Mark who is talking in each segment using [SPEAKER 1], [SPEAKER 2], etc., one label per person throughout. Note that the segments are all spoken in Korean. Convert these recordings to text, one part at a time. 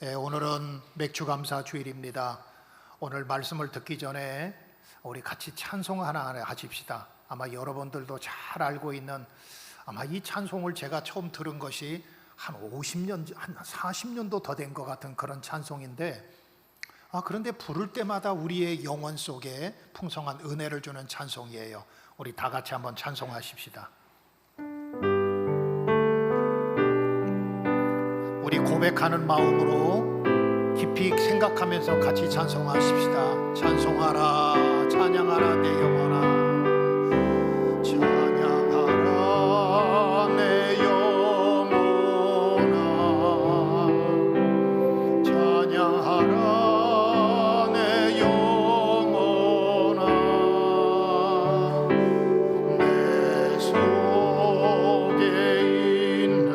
[SPEAKER 1] 오늘은 맥주감사 주일입니다. 오늘 말씀을 듣기 전에 우리 같이 찬송 하나 하십시다. 아마 여러분들도 잘 알고 있는, 아마 이 찬송을 제가 처음 들은 것이 한 50년, 한 40년도 더 된 것 같은 그런 찬송인데, 그런데 부를 때마다 우리의 영혼 속에 풍성한 은혜를 주는 찬송이에요. 우리 다 같이 한번 찬송하십시다. 우리 고백하는 마음으로 깊이 생각하면서 같이 찬송하십시다. 찬송하라, 찬양하라 내 영혼아, 찬양하라 내 영혼아, 찬양하라 내 영혼아, 내 속에 있는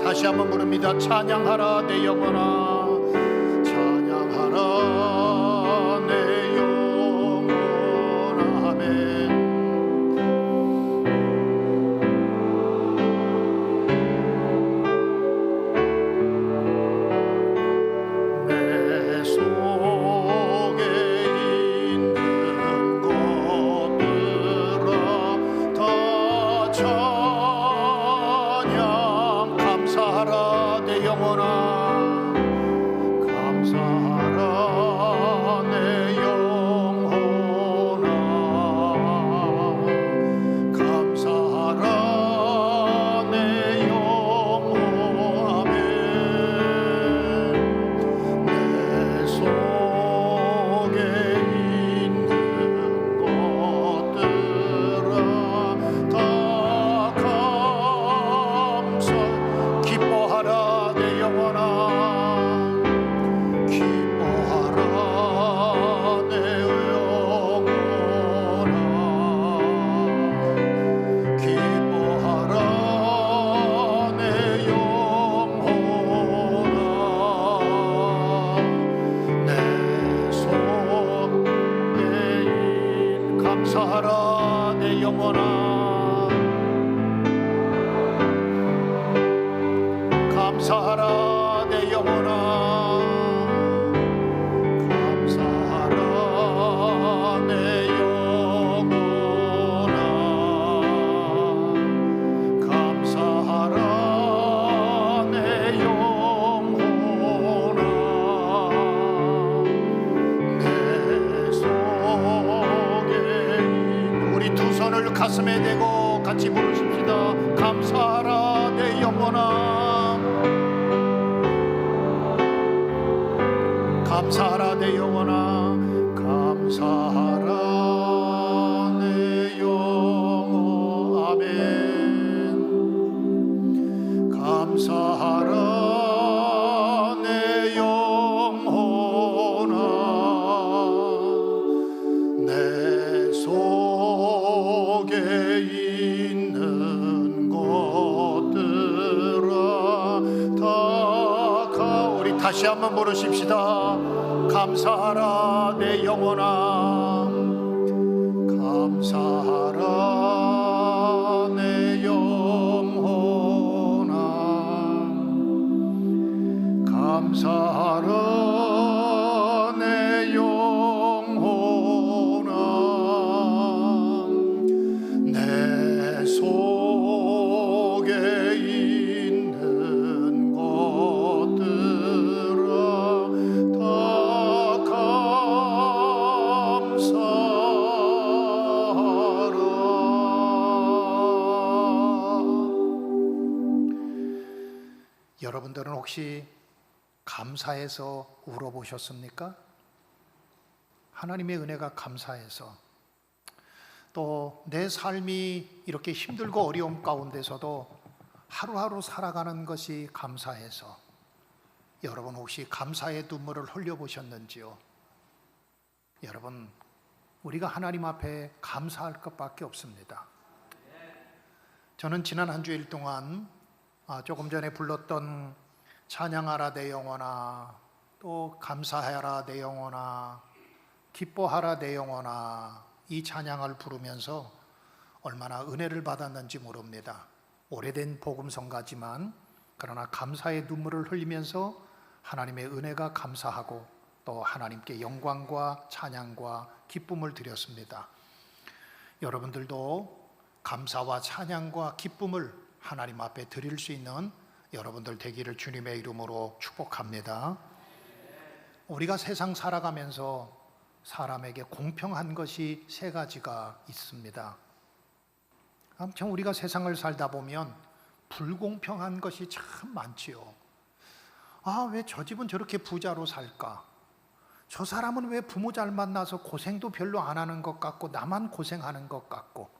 [SPEAKER 1] 다시 한번 부릅니다. 찬양하라 내 영혼아, 찬양하라 내 영혼아. 아멘. 내 속에 있는 것들아 다 감사하라 내 영혼아, 감사하라 내 영혼아, 감사하라 내 영혼. 아멘. 내 속에 있는 것들아 다 감사. 기뻐하라 내 영혼아, 기뻐하라 내 영혼아, 기뻐하라 내 영혼아, 내 속에 감사하라 내 영혼아, 감사하라 내 영혼아, 감사하라 내 영혼아, 감사하라 내 영혼아, 내 속에. 우리 두 손을 가슴에 대고 같이 부르십시다. 감사하라 내 영혼아, 감사하라 내 영혼아, 감사하라 내 영혼. 아멘. 감사하라 내 영혼아, 내 속에 있는 것들아 다 우리 다시 한번 부르십시다. 감사하라 내 영혼아, 감사하라 내 영혼아, 감사하라 내 영혼아, 내 속에 있는 것들아 다 감사하라. 여러분들은 혹시 감사해서 울어보셨습니까? 하나님의 은혜가 감사해서, 또 내 삶이 이렇게 힘들고 어려움 가운데서도 하루하루 살아가는 것이 감사해서, 여러분 혹시 감사의 눈물을 흘려보셨는지요? 여러분, 우리가 하나님 앞에 감사할 것밖에 없습니다. 저는 지난 한 주일 동안 조금 전에 불렀던 찬양하라 내 영혼아, 또 감사하라 내 영혼아, 기뻐하라 내 영혼아, 이 찬양을 부르면서 얼마나 은혜를 받았는지 모릅니다. 오래된 복음성가지만 그러나 감사의 눈물을 흘리면서 하나님의 은혜가 감사하고 또 하나님께 영광과 찬양과 기쁨을 드렸습니다. 여러분들도 감사와 찬양과 기쁨을 하나님 앞에 드릴 수 있는 여러분들 되기를 주님의 이름으로 축복합니다. 우리가 세상 살아가면서 사람에게 공평한 것이 세 가지가 있습니다. 아무튼 우리가 세상을 살다 보면 불공평한 것이 참 많지요. 왜 저 집은 저렇게 부자로 살까? 저 사람은 왜 부모 잘 만나서 고생도 별로 안 하는 것 같고 나만 고생하는 것 같고,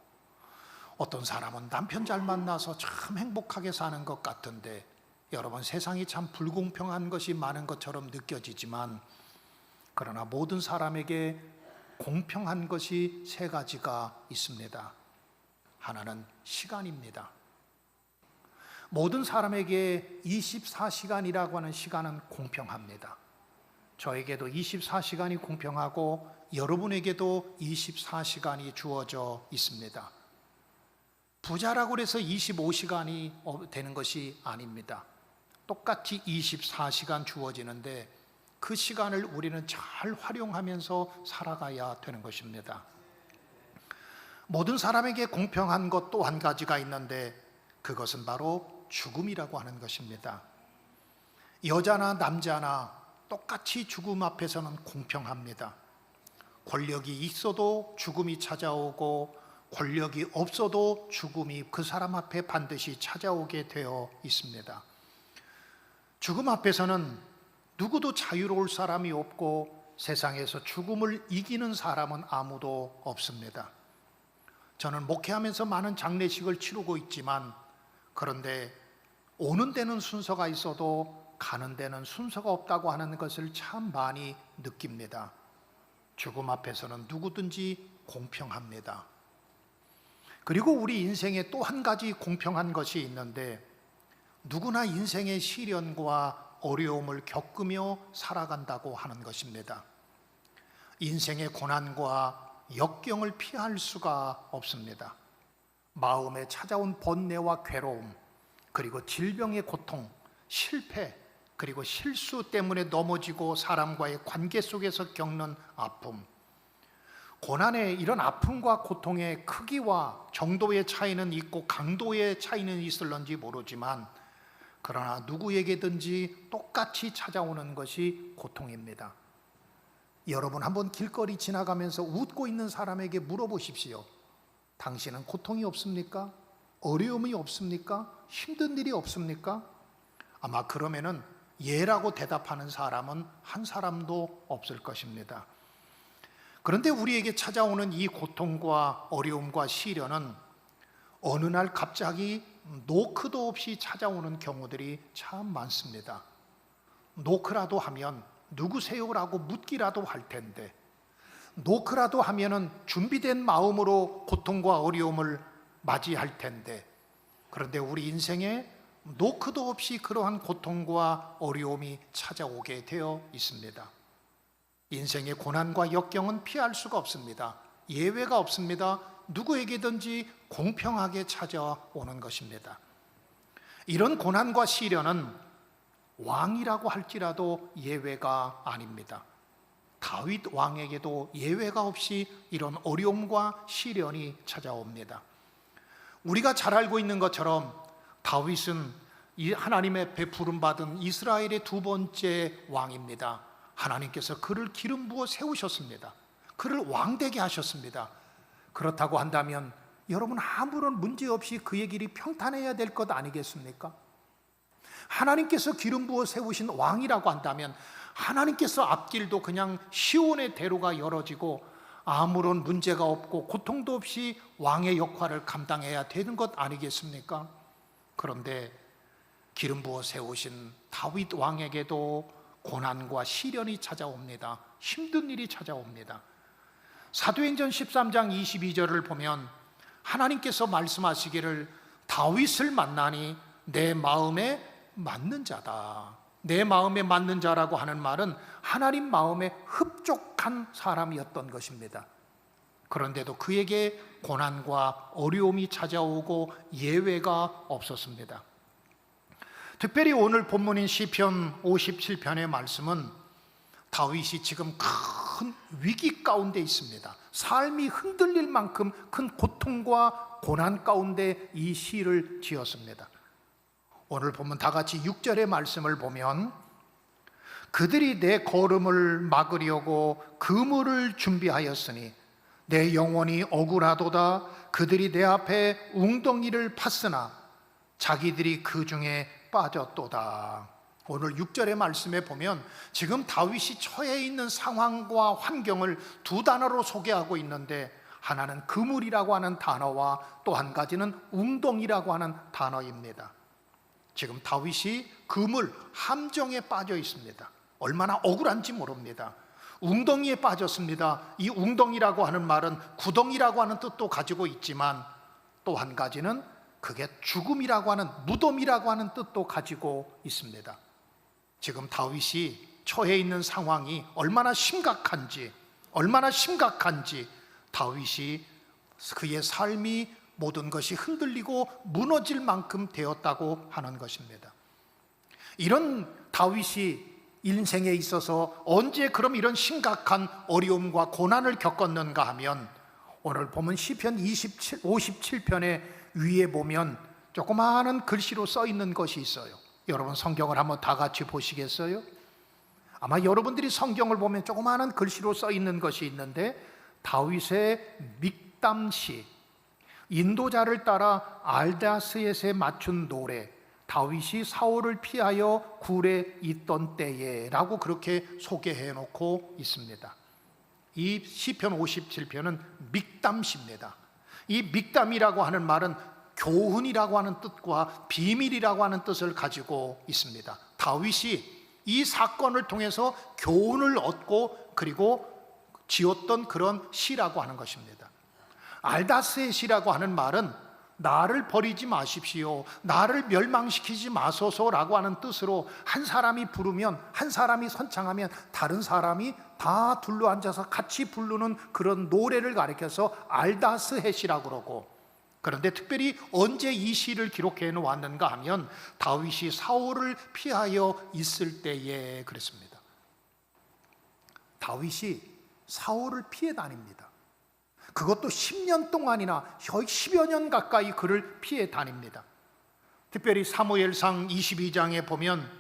[SPEAKER 1] 어떤 사람은 남편 잘 만나서 참 행복하게 사는 것 같은데, 여러분, 세상이 참 불공평한 것이 많은 것처럼 느껴지지만 그러나 모든 사람에게 공평한 것이 세 가지가 있습니다. 하나는 시간입니다. 모든 사람에게 24시간이라고 하는 시간은 공평합니다. 저에게도 24시간이 공평하고 여러분에게도 24시간이 주어져 있습니다. 부자라고 해서 25시간이 되는 것이 아닙니다. 똑같이 24시간 주어지는데 그 시간을 우리는 잘 활용하면서 살아가야 되는 것입니다. 모든 사람에게 공평한 것 또 한 가지가 있는데 그것은 바로 죽음이라고 하는 것입니다. 여자나 남자나 똑같이 죽음 앞에서는 공평합니다. 권력이 있어도 죽음이 찾아오고 권력이 없어도 죽음이 그 사람 앞에 반드시 찾아오게 되어 있습니다. 죽음 앞에서는 누구도 자유로울 사람이 없고 세상에서 죽음을 이기는 사람은 아무도 없습니다. 저는 목회하면서 많은 장례식을 치르고 있지만 그런데 오는 데는 순서가 있어도 가는 데는 순서가 없다고 하는 것을 참 많이 느낍니다. 죽음 앞에서는 누구든지 공평합니다. 그리고 우리 인생에 또 한 가지 공평한 것이 있는데 누구나 인생의 시련과 어려움을 겪으며 살아간다고 하는 것입니다. 인생의 고난과 역경을 피할 수가 없습니다. 마음에 찾아온 번뇌와 괴로움, 그리고 질병의 고통, 실패, 그리고 실수 때문에 넘어지고 사람과의 관계 속에서 겪는 아픔, 고난의 이런 아픔과 고통의 크기와 정도의 차이는 있고 강도의 차이는 있을런지 모르지만 그러나 누구에게든지 똑같이 찾아오는 것이 고통입니다. 여러분, 한번 길거리 지나가면서 웃고 있는 사람에게 물어보십시오. 당신은 고통이 없습니까? 어려움이 없습니까? 힘든 일이 없습니까? 아마 그러면은 예라고 대답하는 사람은 한 사람도 없을 것입니다. 그런데 우리에게 찾아오는 이 고통과 어려움과 시련은 어느 날 갑자기 노크도 없이 찾아오는 경우들이 참 많습니다. 노크라도 하면 누구세요라고 묻기라도 할 텐데, 노크라도 하면은 준비된 마음으로 고통과 어려움을 맞이할 텐데, 그런데 우리 인생에 노크도 없이 그러한 고통과 어려움이 찾아오게 되어 있습니다. 인생의 고난과 역경은 피할 수가 없습니다. 예외가 없습니다. 누구에게든지 공평하게 찾아오는 것입니다. 이런 고난과 시련은 왕이라고 할지라도 예외가 아닙니다. 다윗 왕에게도 예외가 없이 이런 어려움과 시련이 찾아옵니다. 우리가 잘 알고 있는 것처럼 다윗은 하나님의 베푸름 받은 이스라엘의 두 번째 왕입니다. 하나님께서 그를 기름 부어 세우셨습니다. 그를 왕되게 하셨습니다. 그렇다고 한다면 여러분, 아무런 문제 없이 그의 길이 평탄해야 될 것 아니겠습니까? 하나님께서 기름 부어 세우신 왕이라고 한다면 하나님께서 앞길도 그냥 시온의 대로가 열어지고 아무런 문제가 없고 고통도 없이 왕의 역할을 감당해야 되는 것 아니겠습니까? 그런데 기름 부어 세우신 다윗 왕에게도 고난과 시련이 찾아옵니다. 힘든 일이 찾아옵니다. 사도행전 13장 22절을 보면 하나님께서 말씀하시기를 다윗을 만나니 내 마음에 맞는 자다. 내 마음에 맞는 자라고 하는 말은 하나님 마음에 흡족한 사람이었던 것입니다. 그런데도 그에게 고난과 어려움이 찾아오고 예외가 없었습니다. 특별히 오늘 본문인 시편 57편의 말씀은 다윗이 지금 큰 위기 가운데 있습니다. 삶이 흔들릴 만큼 큰 고통과 고난 가운데 이 시를 지었습니다. 오늘 보면 다 같이 6절의 말씀을 보면 그들이 내 걸음을 막으려고 그물을 준비하였으니 내 영혼이 억울하도다. 그들이 내 앞에 웅덩이를 팠으나 자기들이 그 중에 빠졌도다. 오늘 6절의 말씀에 보면 지금 다윗이 처해 있는 상황과 환경을 두 단어로 소개하고 있는데, 하나는 그물이라고 하는 단어와 또 한 가지는 웅덩이라고 하는 단어입니다. 지금 다윗이 그물, 함정에 빠져 있습니다. 얼마나 억울한지 모릅니다. 웅덩이에 빠졌습니다. 이 웅덩이라고 하는 말은 구덩이라고 하는 뜻도 가지고 있지만 또 한 가지는 그게 죽음이라고 하는, 무덤이라고 하는 뜻도 가지고 있습니다. 지금 다윗이 처해 있는 상황이 얼마나 심각한지 다윗이 그의 삶이 모든 것이 흔들리고 무너질 만큼 되었다고 하는 것입니다. 이런 다윗이 인생에 있어서 언제 그럼 이런 심각한 어려움과 고난을 겪었는가 하면, 오늘 보면 시편 57편의 위에 보면 조그마한 글씨로 써 있는 것이 있어요. 여러분 성경을 한번 다 같이 보시겠어요? 아마 여러분들이 성경을 보면 조그마한 글씨로 써 있는 것이 있는데, 다윗의 믹담시, 인도자를 따라 알다스엣에 맞춘 노래, 다윗이 사울을 피하여 굴에 있던 때에 라고 그렇게 소개해 놓고 있습니다. 이 시편 57편은 믹담시입니다. 이 믹담이라고 하는 말은 교훈이라고 하는 뜻과 비밀이라고 하는 뜻을 가지고 있습니다. 다윗이 이 사건을 통해서 교훈을 얻고 그리고 지었던 그런 시라고 하는 것입니다. 알다스엣이라고 하는 말은 나를 버리지 마십시오, 나를 멸망시키지 마소서라고 하는 뜻으로, 한 사람이 부르면, 한 사람이 선창하면 다른 사람이 다 둘러앉아서 같이 부르는 그런 노래를 가리켜서 알다스헷이라고 그러고, 그런데 특별히 언제 이 시를 기록해 놓았는가 하면 다윗이 사울을 피하여 있을 때에 그랬습니다. 다윗이 사울을 피해 다닙니다. 그것도 10년 동안이나 10여 년 가까이 그를 피해 다닙니다. 특별히 사무엘상 22장에 보면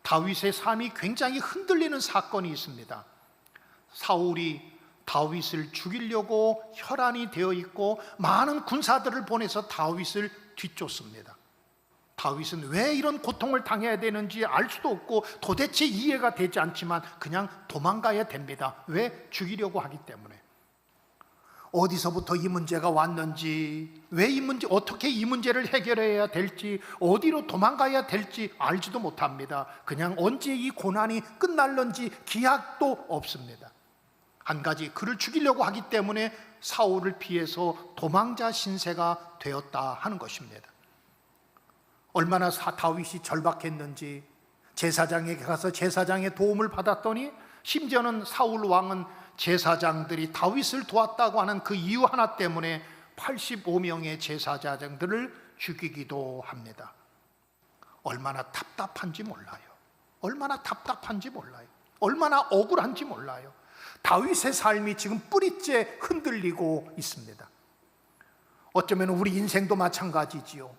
[SPEAKER 1] 다윗의 삶이 굉장히 흔들리는 사건이 있습니다. 사울이 다윗을 죽이려고 혈안이 되어 있고 많은 군사들을 보내서 다윗을 뒤쫓습니다. 다윗은 왜 이런 고통을 당해야 되는지 알 수도 없고 도대체 이해가 되지 않지만 그냥 도망가야 됩니다. 왜? 죽이려고 하기 때문에. 어디서부터 이 문제가 왔는지, 왜 이 문제, 어떻게 이 문제를 해결해야 될지, 어디로 도망가야 될지 알지도 못합니다. 그냥 언제 이 고난이 끝날는지 기약도 없습니다. 한 가지, 그를 죽이려고 하기 때문에 사울을 피해서 도망자 신세가 되었다 하는 것입니다. 얼마나 다윗이 절박했는지, 제사장에게 가서 제사장의 도움을 받았더니, 심지어는 사울 왕은 제사장들이 다윗을 도왔다고 하는 그 이유 하나 때문에 85명의 제사장들을 죽이기도 합니다. 얼마나 답답한지 몰라요. 얼마나 답답한지 몰라요. 얼마나 억울한지 몰라요. 다윗의 삶이 지금 뿌리째 흔들리고 있습니다. 어쩌면 우리 인생도 마찬가지지요.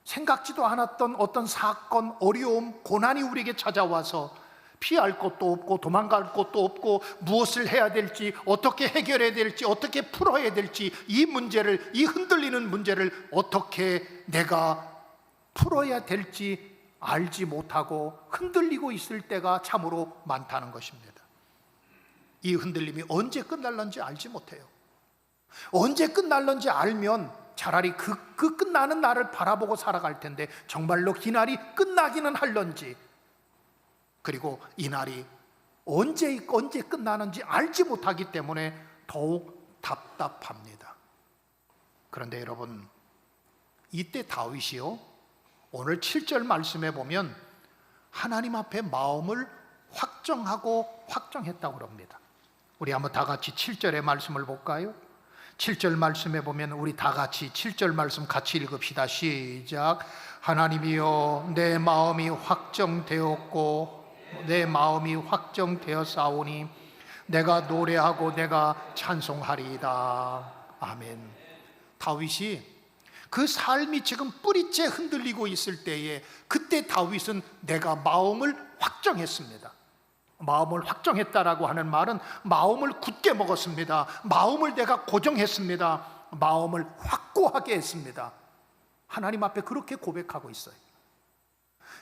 [SPEAKER 1] 생각지도 않았던 어떤 사건, 어려움, 고난이 우리에게 찾아와서 피할 곳도 없고 도망갈 곳도 없고 무엇을 해야 될지, 어떻게 해결해야 될지, 어떻게 풀어야 될지, 이 문제를, 이 흔들리는 문제를 어떻게 내가 풀어야 될지 알지 못하고 흔들리고 있을 때가 참으로 많다는 것입니다. 이 흔들림이 언제 끝날는지 알지 못해요. 언제 끝날는지 알면 차라리 그 끝나는 날을 바라보고 살아갈 텐데 정말로 이 날이 끝나기는 할런지, 그리고 이 날이 언제 끝나는지 알지 못하기 때문에 더욱 답답합니다. 그런데 여러분, 이때 다윗이요, 오늘 7절 말씀에 보면 하나님 앞에 마음을 확정하고 확정했다고 합니다. 우리 한번 다 같이 7절의 말씀을 볼까요? 7절 말씀에 보면 우리 다 같이 7절 말씀 같이 읽읍시다. 시작. 하나님이여 내 마음이 확정되었고 내 마음이 확정되었사오니 내가 노래하고 내가 찬송하리이다. 아멘. 다윗이 그 삶이 지금 뿌리째 흔들리고 있을 때에 그때 다윗은 내가 마음을 확정했습니다. 마음을 확정했다라고 하는 말은 마음을 굳게 먹었습니다. 마음을 내가 고정했습니다. 마음을 확고하게 했습니다. 하나님 앞에 그렇게 고백하고 있어요.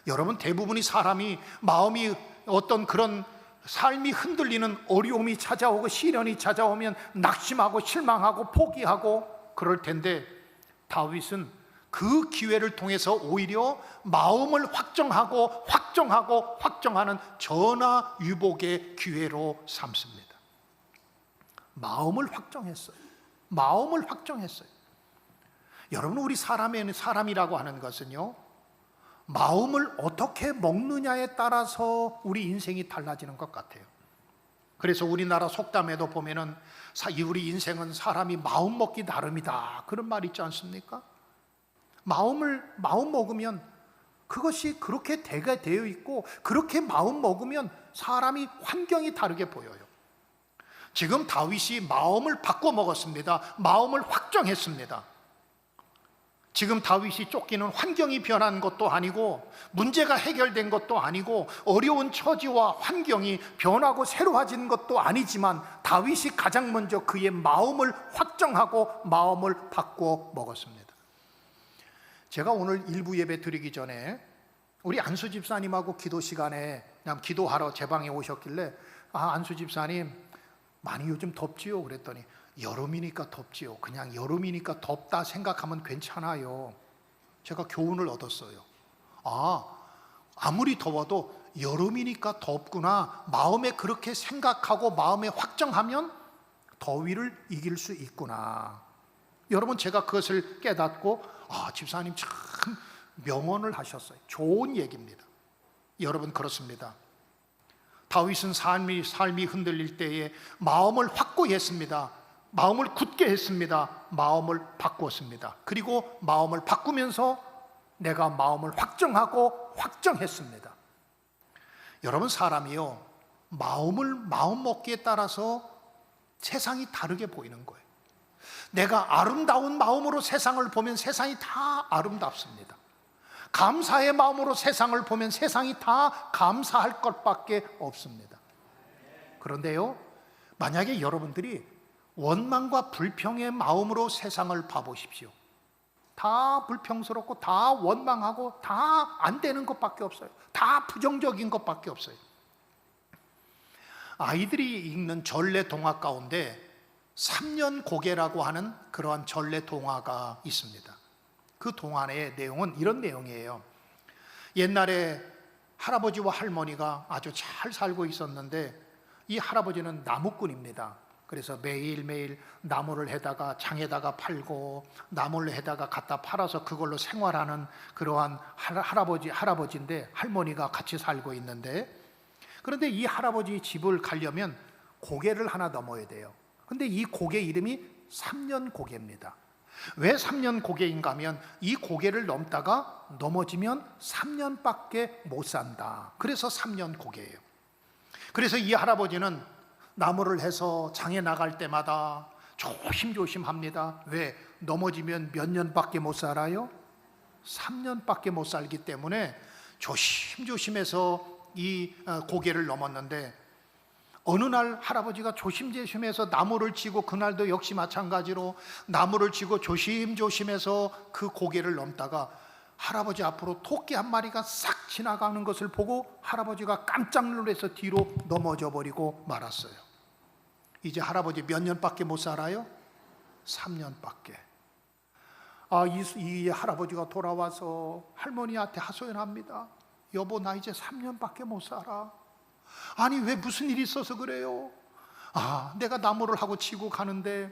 [SPEAKER 1] 여러분, 대부분의 사람이 마음이 어떤 그런 삶이 흔들리는 어려움이 찾아오고 시련이 찾아오면 낙심하고 실망하고 포기하고 그럴 텐데, 다윗은 그 기회를 통해서 오히려 마음을 확정하는 전화위복의 기회로 삼습니다. 마음을 확정했어요. 마음을 확정했어요. 여러분, 우리 사람이라고 하는 것은요, 마음을 어떻게 먹느냐에 따라서 우리 인생이 달라지는 것 같아요. 그래서 우리나라 속담에도 보면은 우리 인생은 사람이 마음 먹기 나름이다, 그런 말 있지 않습니까? 마음 먹으면 그것이 그렇게 되어 있고, 그렇게 마음 먹으면 사람이 환경이 다르게 보여요. 지금 다윗이 마음을 바꿔 먹었습니다. 마음을 확정했습니다. 지금 다윗이 쫓기는 환경이 변한 것도 아니고 문제가 해결된 것도 아니고 어려운 처지와 환경이 변하고 새로워진 것도 아니지만 다윗이 가장 먼저 그의 마음을 확정하고 마음을 바꿔 먹었습니다. 제가 오늘 일부 예배 드리기 전에 우리 안수 집사님하고 기도 시간에 그냥 기도하러 제 방에 오셨길래, 안수 집사님 많이 요즘 덥지요? 그랬더니 여름이니까 덥지요. 그냥 여름이니까 덥다 생각하면 괜찮아요. 제가 교훈을 얻었어요. 아무리 더워도 여름이니까 덥구나, 마음에 그렇게 생각하고 마음에 확정하면 더위를 이길 수 있구나. 여러분, 제가 그것을 깨닫고 집사님 참 명언을 하셨어요. 좋은 얘기입니다. 여러분, 그렇습니다. 다윗은 삶이 흔들릴 때에 마음을 확고히 했습니다. 마음을 굳게 했습니다. 마음을 바꾸었습니다. 그리고 마음을 바꾸면서 내가 마음을 확정했습니다. 여러분, 사람이요, 마음 먹기에 따라서 세상이 다르게 보이는 거예요. 내가 아름다운 마음으로 세상을 보면 세상이 다 아름답습니다. 감사의 마음으로 세상을 보면 세상이 다 감사할 것밖에 없습니다. 그런데요, 만약에 여러분들이 원망과 불평의 마음으로 세상을 봐보십시오. 다 불평스럽고 다 원망하고 다 안 되는 것밖에 없어요. 다 부정적인 것밖에 없어요. 아이들이 읽는 전래 동화 가운데 3년 고개라고 하는 그러한 전래 동화가 있습니다. 그 동화의 내용은 이런 내용이에요. 옛날에 할아버지와 할머니가 아주 잘 살고 있었는데, 이 할아버지는 나무꾼입니다. 그래서 매일매일 나무를 해다가 장에다가 팔고 나무를 해다가 갖다 팔아서 그걸로 생활하는 그러한 할아버지인데, 할머니가 같이 살고 있는데, 그런데 이 할아버지 집을 가려면 고개를 하나 넘어야 돼요. 근데 이 고개 이름이 3년 고개입니다. 왜 3년 고개인가 하면 이 고개를 넘다가 넘어지면 3년밖에 못 산다. 그래서 3년 고개예요. 그래서 이 할아버지는 나무를 해서 장에 나갈 때마다 조심조심합니다. 왜? 넘어지면 몇 년밖에 못 살아요? 3년밖에 못 살기 때문에 조심조심해서 이 고개를 넘었는데, 어느 날 할아버지가 조심조심해서 나무를 치고, 그날도 역시 마찬가지로 나무를 치고 조심조심해서 그 고개를 넘다가 할아버지 앞으로 토끼 한 마리가 싹 지나가는 것을 보고 할아버지가 깜짝 놀라서 뒤로 넘어져 버리고 말았어요. 이제 할아버지 몇 년밖에 못 살아요? 3년밖에. 이 할아버지가 돌아와서 할머니한테 하소연합니다. 여보, 나 이제 3년밖에 못 살아. 아니, 왜, 무슨 일이 있어서 그래요? 내가 나무를 하고 치고 가는데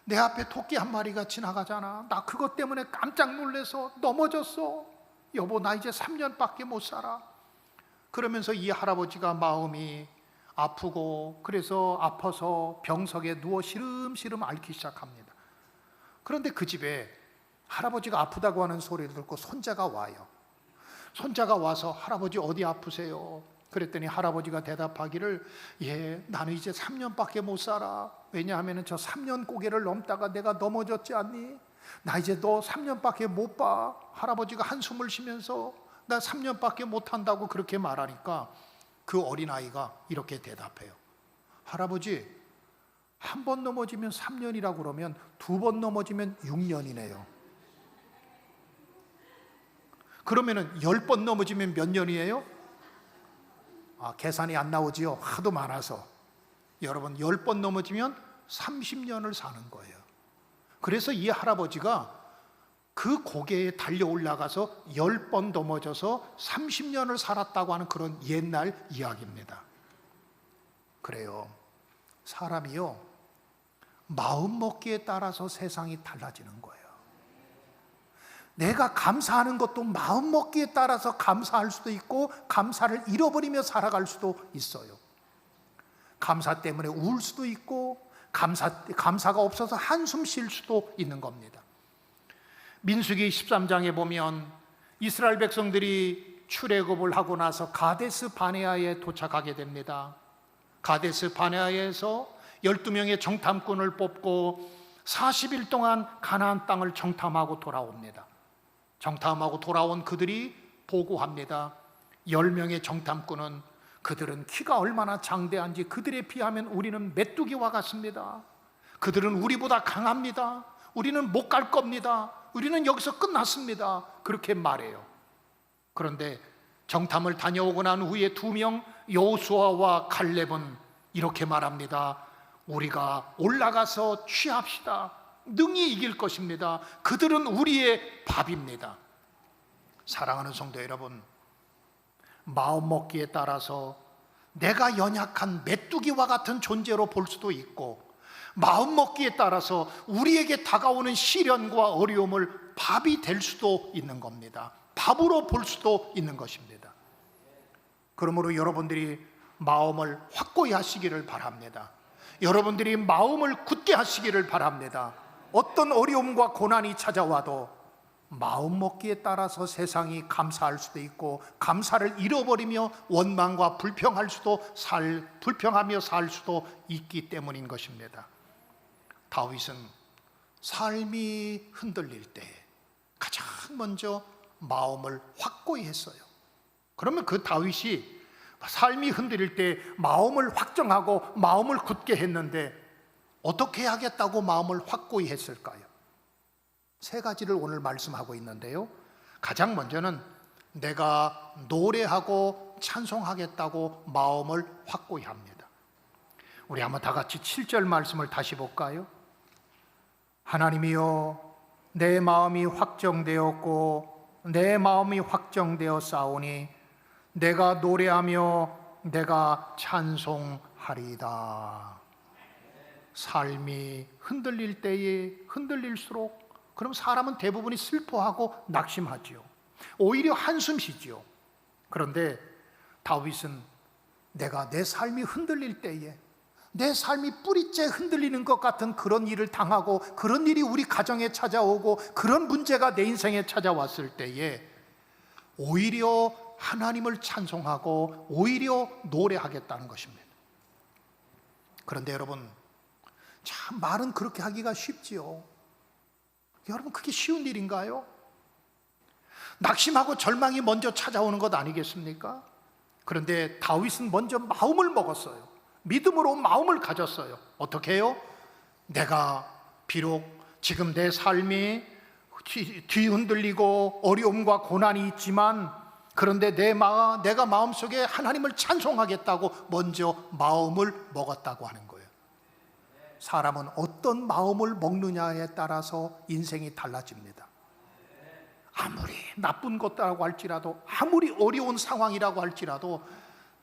[SPEAKER 1] 내 앞에 토끼 한 마리가 지나가잖아. 나 그것 때문에 깜짝 놀라서 넘어졌어. 여보, 나 이제 3년밖에 못 살아. 그러면서 이 할아버지가 마음이 아프고, 그래서 아파서 병석에 누워 시름시름 앓기 시작합니다. 그런데 그 집에 할아버지가 아프다고 하는 소리를 듣고 손자가 와요. 손자가 와서 할아버지 어디 아프세요? 그랬더니 할아버지가 대답하기를 나는 이제 3년밖에 못 살아. 왜냐하면 저 3년 고개를 넘다가 내가 넘어졌지 않니? 나 이제 너 3년밖에 못 봐. 할아버지가 한숨을 쉬면서 나 3년밖에 못 한다고 그렇게 말하니까 그 어린아이가 이렇게 대답해요. 할아버지, 한 번 넘어지면 3년이라고 그러면 2번 넘어지면 6년이네요. 그러면은 10번 넘어지면 몇 년이에요? 계산이 안 나오지요. 하도 많아서. 여러분, 10번 넘어지면 30년을 사는 거예요. 그래서 이 할아버지가 그 고개에 달려 올라가서 10번 넘어져서 30년을 살았다고 하는 그런 옛날 이야기입니다. 그래요. 사람이요, 마음 먹기에 따라서 세상이 달라지는 거예요. 내가 감사하는 것도 마음 먹기에 따라서 감사할 수도 있고 감사를 잃어버리며 살아갈 수도 있어요. 감사 때문에 울 수도 있고 감사가 없어서 한숨 쉴 수도 있는 겁니다. 민수기 13장에 보면 이스라엘 백성들이 출애굽을 하고 나서 가데스 바네아에 도착하게 됩니다. 가데스 바네아에서 12명의 정탐꾼을 뽑고 40일 동안 가나안 땅을 정탐하고 돌아옵니다. 정탐하고 돌아온 그들이 보고합니다. 10명의 정탐꾼은 그들은 키가 얼마나 장대한지 그들에 비하면 우리는 메뚜기와 같습니다. 그들은 우리보다 강합니다. 우리는 못 갈 겁니다. 우리는 여기서 끝났습니다. 그렇게 말해요. 그런데 정탐을 다녀오고 난 후에 2명 여호수아와 갈렙은 이렇게 말합니다. 우리가 올라가서 취합시다. 능히 이길 것입니다. 그들은 우리의 밥입니다. 사랑하는 성도 여러분, 마음 먹기에 따라서 내가 연약한 메뚜기와 같은 존재로 볼 수도 있고, 마음 먹기에 따라서 우리에게 다가오는 시련과 어려움을 밥이 될 수도 있는 겁니다. 밥으로 볼 수도 있는 것입니다. 그러므로 여러분들이 마음을 확고히 하시기를 바랍니다. 여러분들이 마음을 굳게 하시기를 바랍니다. 어떤 어려움과 고난이 찾아와도 마음 먹기에 따라서 세상이 감사할 수도 있고 감사를 잃어버리며 원망과 불평하며 살 수도 있기 때문인 것입니다. 다윗은 삶이 흔들릴 때 가장 먼저 마음을 확고히 했어요. 그러면 그 다윗이 삶이 흔들릴 때 마음을 확정하고 마음을 굳게 했는데 어떻게 하겠다고 마음을 확고히 했을까요? 3가지를 오늘 말씀하고 있는데요. 가장 먼저는 내가 노래하고 찬송하겠다고 마음을 확고히 합니다. 우리 한번 다 같이 7절 말씀을 다시 볼까요? 하나님이여, 내 마음이 확정되었고 내 마음이 확정되어 싸우니 내가 노래하며 내가 찬송하리이다. 삶이 흔들릴 때에 흔들릴수록 그럼 사람은 대부분이 슬퍼하고 낙심하지요. 오히려 한숨 쉬지요. 그런데 다윗은 내가 내 삶이 흔들릴 때에, 내 삶이 뿌리째 흔들리는 것 같은 그런 일을 당하고 그런 일이 우리 가정에 찾아오고 그런 문제가 내 인생에 찾아왔을 때에 오히려 하나님을 찬송하고 오히려 노래하겠다는 것입니다. 그런데 여러분, 참 말은 그렇게 하기가 쉽지요. 여러분, 그게 쉬운 일인가요? 낙심하고 절망이 먼저 찾아오는 것 아니겠습니까? 그런데 다윗은 먼저 마음을 먹었어요. 믿음으로 마음을 가졌어요. 어떻게 해요? 내가 비록 지금 내 삶이 뒤흔들리고 어려움과 고난이 있지만 그런데 내가 마음속에 하나님을 찬송하겠다고 먼저 마음을 먹었다고 하는 거예요. 사람은 어떤 마음을 먹느냐에 따라서 인생이 달라집니다. 아무리 나쁜 것이라고 할지라도, 아무리 어려운 상황이라고 할지라도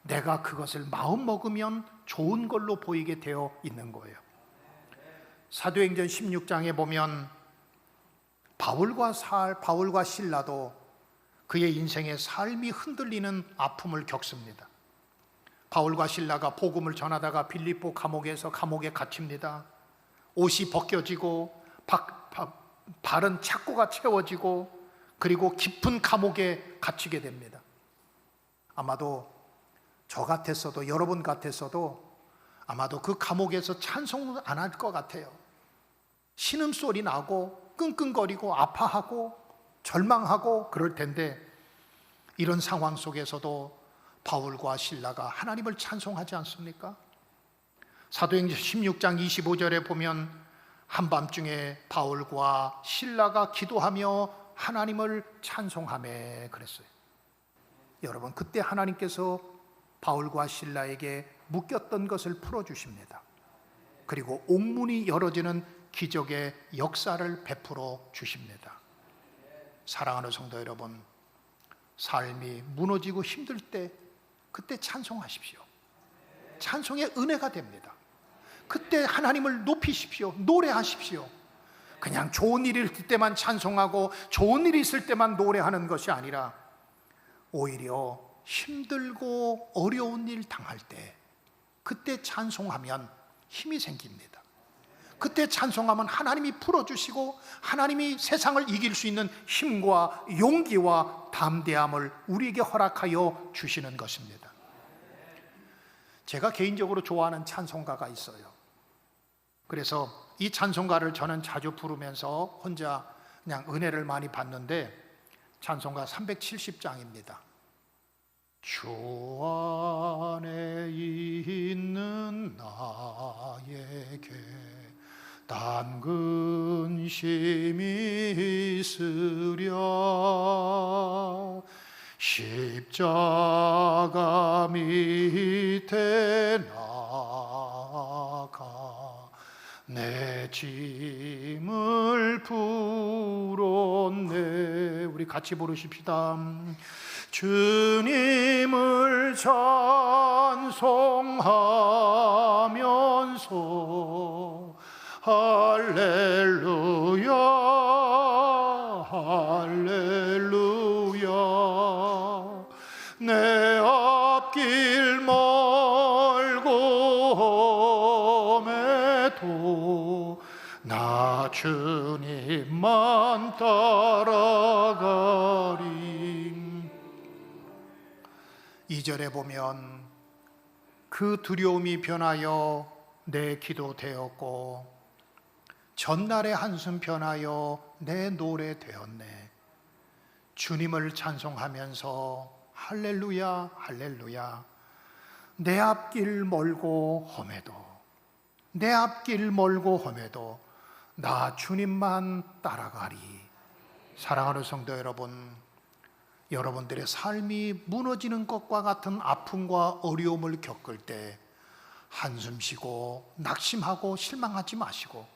[SPEAKER 1] 내가 그것을 마음 먹으면 좋은 걸로 보이게 되어 있는 거예요. 사도행전 16장에 보면 바울과 실라도 그의 인생의 삶이 흔들리는 아픔을 겪습니다. 바울과 실라가 복음을 전하다가 빌립보 감옥에서 감옥에 갇힙니다. 옷이 벗겨지고 발은 착고가 채워지고 그리고 깊은 감옥에 갇히게 됩니다. 아마도 저 같았어도, 여러분 같았어도 아마도 그 감옥에서 찬송을 안 할 것 같아요. 신음소리 나고 끙끙거리고 아파하고 절망하고 그럴 텐데, 이런 상황 속에서도 바울과 실라가 하나님을 찬송하지 않습니까? 사도행전 16장 25절에 보면 한밤중에 바울과 실라가 기도하며 하나님을 찬송하며 그랬어요. 여러분, 그때 하나님께서 바울과 실라에게 묶였던 것을 풀어주십니다. 그리고 옥문이 열어지는 기적의 역사를 베풀어 주십니다. 사랑하는 성도 여러분, 삶이 무너지고 힘들 때 그때 찬송하십시오. 찬송의 은혜가 됩니다. 그때 하나님을 높이십시오. 노래하십시오. 그냥 좋은 일이 있을 때만 찬송하고 좋은 일이 있을 때만 노래하는 것이 아니라 오히려 힘들고 어려운 일 당할 때 그때 찬송하면 힘이 생깁니다. 그때 찬송하면 하나님이 풀어주시고 하나님이 세상을 이길 수 있는 힘과 용기와 담대함을 우리에게 허락하여 주시는 것입니다. 제가 개인적으로 좋아하는 찬송가가 있어요. 그래서 이 찬송가를 저는 자주 부르면서 혼자 그냥 은혜를 많이 받는데, 찬송가 370장입니다. 주 안에 있는 나에게 단 근심이 있으랴 십자가 밑에 나가 내 짐을 풀었네. 우리 같이 부르십시다. 주님을 찬송하면서 할렐루야 할렐루야 내 앞길 멀고 험해도 나 주님만 따라가리. 2절에 보면 그 두려움이 변하여 내 기도 되었고 전날의 한숨 변하여 내 노래 되었네. 주님을 찬송하면서 할렐루야 할렐루야 내 앞길 멀고 험해도 내 앞길 멀고 험해도 나 주님만 따라가리. 사랑하는 성도 여러분, 여러분들의 삶이 무너지는 것과 같은 아픔과 어려움을 겪을 때 한숨 쉬고 낙심하고 실망하지 마시고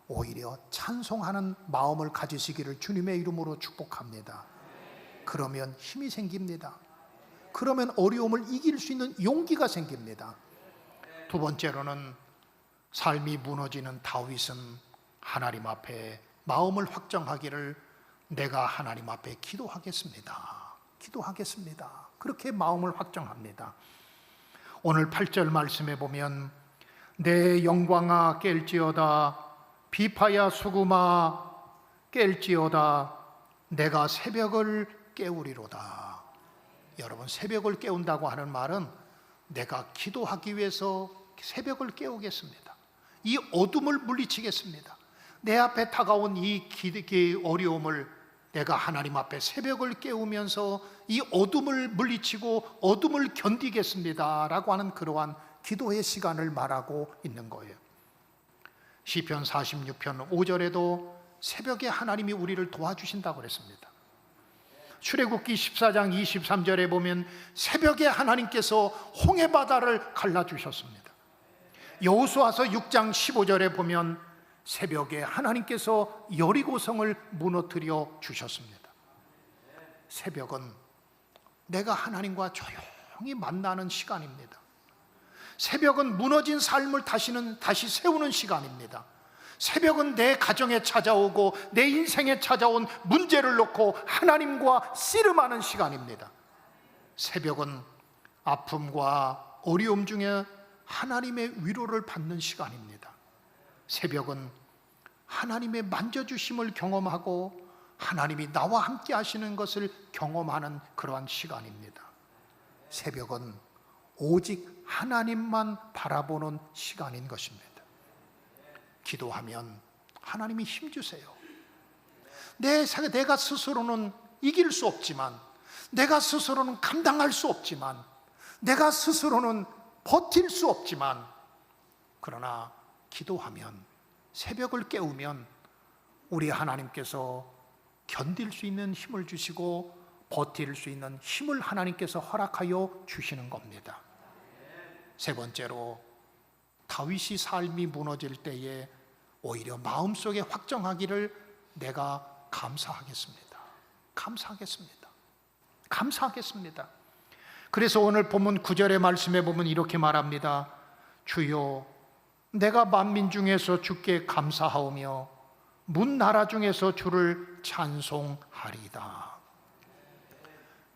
[SPEAKER 1] 오히려 찬송하는 마음을 가지시기를 주님의 이름으로 축복합니다. 그러면 힘이 생깁니다. 그러면 어려움을 이길 수 있는 용기가 생깁니다. 두 번째로는 삶이 무너지는 다윗은 하나님 앞에 마음을 확정하기를 내가 하나님 앞에 기도하겠습니다. 기도하겠습니다. 그렇게 마음을 확정합니다. 오늘 8절 말씀에 보면 내 영광아 깰지어다 비파야 수구마 깰지어다 내가 새벽을 깨우리로다. 여러분, 새벽을 깨운다고 하는 말은 내가 기도하기 위해서 새벽을 깨우겠습니다. 이 어둠을 물리치겠습니다. 내 앞에 다가온 이 어려움을 내가 하나님 앞에 새벽을 깨우면서 이 어둠을 물리치고 어둠을 견디겠습니다 라고 하는 그러한 기도의 시간을 말하고 있는 거예요. 시편 46편 5절에도 새벽에 하나님이 우리를 도와주신다고 그랬습니다. 출애굽기 14장 23절에 보면 새벽에 하나님께서 홍해바다를 갈라주셨습니다. 여호수아서 6장 15절에 보면 새벽에 하나님께서 여리고성을 무너뜨려 주셨습니다. 새벽은 내가 하나님과 조용히 만나는 시간입니다. 새벽은 무너진 삶을 다시 세우는 시간입니다. 새벽은 내 가정에 찾아오고 내 인생에 찾아온 문제를 놓고 하나님과 씨름하는 시간입니다. 새벽은 아픔과 어려움 중에 하나님의 위로를 받는 시간입니다. 새벽은 하나님의 만져주심을 경험하고 하나님이 나와 함께 하시는 것을 경험하는 그러한 시간입니다. 새벽은 오직 하나님만 바라보는 시간인 것입니다. 기도하면 하나님이 힘주세요. 내가 스스로는 이길 수 없지만, 내가 스스로는 감당할 수 없지만, 내가 스스로는 버틸 수 없지만, 그러나 기도하면, 새벽을 깨우면 우리 하나님께서 견딜 수 있는 힘을 주시고 버틸 수 있는 힘을 하나님께서 허락하여 주시는 겁니다. 세 번째로, 다윗이 삶이 무너질 때에 오히려 마음속에 확정하기를 내가 감사하겠습니다. 감사하겠습니다. 감사하겠습니다. 그래서 오늘 본문 9절의 말씀에 보면 이렇게 말합니다. 주여, 내가 만민 중에서 주께 감사하오며 문 나라 중에서 주를 찬송하리다.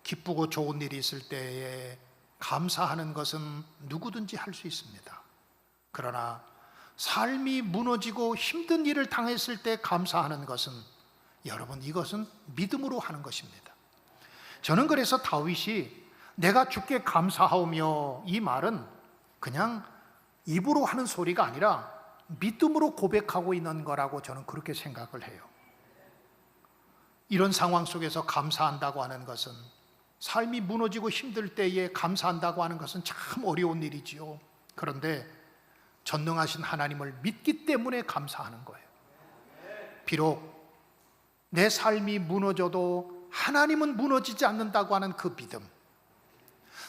[SPEAKER 1] 기쁘고 좋은 일이 있을 때에 감사하는 것은 누구든지 할 수 있습니다. 그러나 삶이 무너지고 힘든 일을 당했을 때 감사하는 것은, 여러분, 이것은 믿음으로 하는 것입니다. 저는 그래서 다윗이 내가 주께 감사하오며, 이 말은 그냥 입으로 하는 소리가 아니라 믿음으로 고백하고 있는 거라고 저는 그렇게 생각을 해요. 이런 상황 속에서 감사한다고 하는 것은, 삶이 무너지고 힘들 때에 감사한다고 하는 것은 참 어려운 일이지요. 그런데 전능하신 하나님을 믿기 때문에 감사하는 거예요. 비록 내 삶이 무너져도 하나님은 무너지지 않는다고 하는 그 믿음,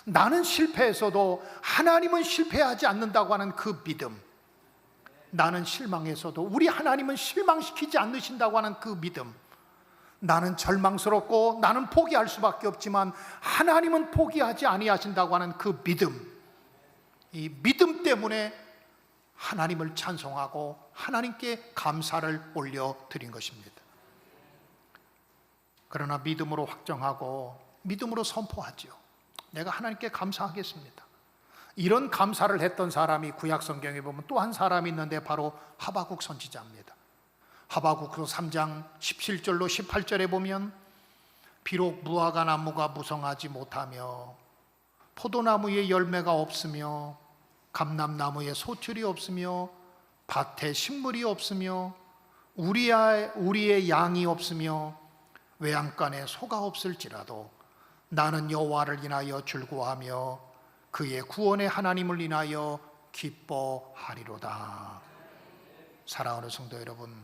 [SPEAKER 1] 나는 실패해서도 하나님은 실패하지 않는다고 하는 그 믿음, 나는 실망해서도 우리 하나님은 실망시키지 않으신다고 하는 그 믿음, 나는 절망스럽고 나는 포기할 수밖에 없지만 하나님은 포기하지 아니하신다고 하는 그 믿음, 이 믿음 때문에 하나님을 찬송하고 하나님께 감사를 올려드린 것입니다. 그러나 믿음으로 확정하고 믿음으로 선포하죠. 내가 하나님께 감사하겠습니다. 이런 감사를 했던 사람이 구약 성경에 보면 또 한 사람이 있는데 바로 하박국 선지자입니다. 하박국서 3장 17절로 18절에 보면, 비록 무화과 나무가 무성하지 못하며 포도나무에 열매가 없으며 감람나무에 소출이 없으며 밭에 식물이 없으며 우리의 양이 없으며 외양간에 소가 없을지라도 나는 여호와를 인하여 즐거워하며 그의 구원의 하나님을 인하여 기뻐하리로다. 사랑하는 성도 여러분,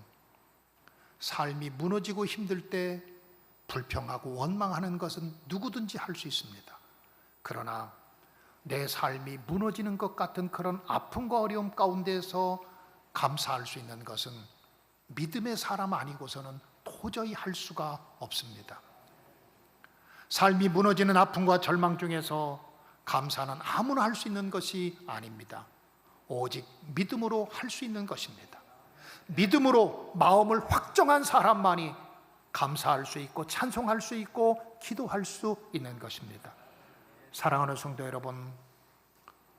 [SPEAKER 1] 삶이 무너지고 힘들 때 불평하고 원망하는 것은 누구든지 할 수 있습니다. 그러나 내 삶이 무너지는 것 같은 그런 아픔과 어려움 가운데서 감사할 수 있는 것은 믿음의 사람 아니고서는 도저히 할 수가 없습니다. 삶이 무너지는 아픔과 절망 중에서 감사는 아무나 할 수 있는 것이 아닙니다. 오직 믿음으로 할 수 있는 것입니다. 믿음으로 마음을 확정한 사람만이 감사할 수 있고 찬송할 수 있고 기도할 수 있는 것입니다. 사랑하는 성도 여러분,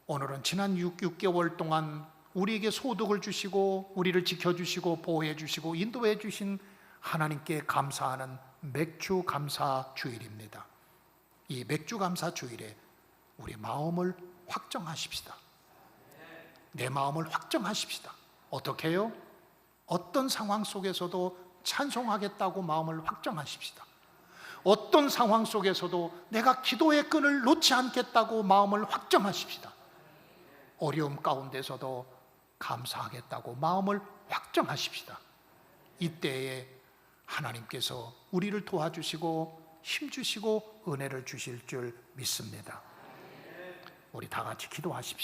[SPEAKER 1] 오늘은 지난 6개월 동안 우리에게 소득을 주시고 우리를 지켜주시고 보호해 주시고 인도해 주신 하나님께 감사하는 맥주 감사 주일입니다. 이 맥주 감사 주일에 우리 마음을 확정하십시다. 내 마음을 확정하십시다. 어떻게 해요? 어떤 상황 속에서도 찬송하겠다고 마음을 확정하십시다. 어떤 상황 속에서도 내가 기도의 끈을 놓지 않겠다고 마음을 확정하십시다. 어려움 가운데서도 감사하겠다고 마음을 확정하십시다. 이때에 하나님께서 우리를 도와주시고 힘주시고 은혜를 주실 줄 믿습니다. 우리 다 같이 기도하십시다.